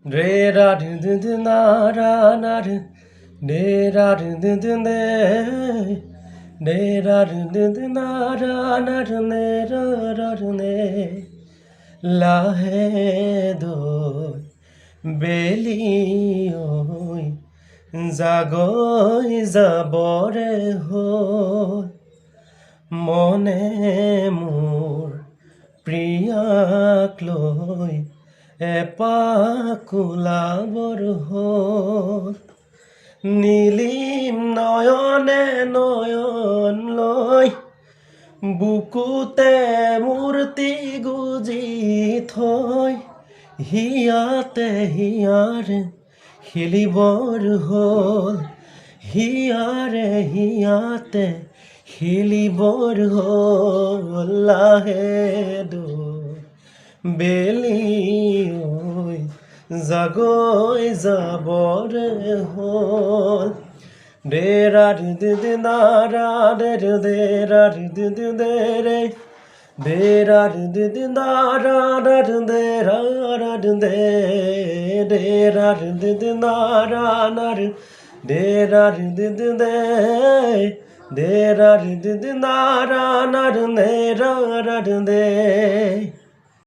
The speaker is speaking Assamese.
Re ra du du du na ra na du de ra du du du de ra du du du na ra na du ne ra ra du ne la he do beli oi জাগই যাবৰে হ'ল মনে মোৰ প্ৰিয়াক লৈ এপাক ওলাবৰ হ'ল নীলিম নয়নে নয়ন লৈ বুকুতে মূৰ্তি গুজি থৈ হিয়াতে হিয়াৰে খেলিবৰ হ'ল হিয়াৰে হিয়াতে খেলিবৰ হ'ল লাহে বেলি ঐ জাগৈ যাবৰে হ'ল দে ৰা দু দু দু না ৰা দে দু দে ৰা দু দু দু দে ৰে দে ৰা দু দু দু না ৰা দা দু দে ৰা ৰা দু দে de ra du du du na ra na du de ra du du du de ra du du du na ra na du ne ra ra du de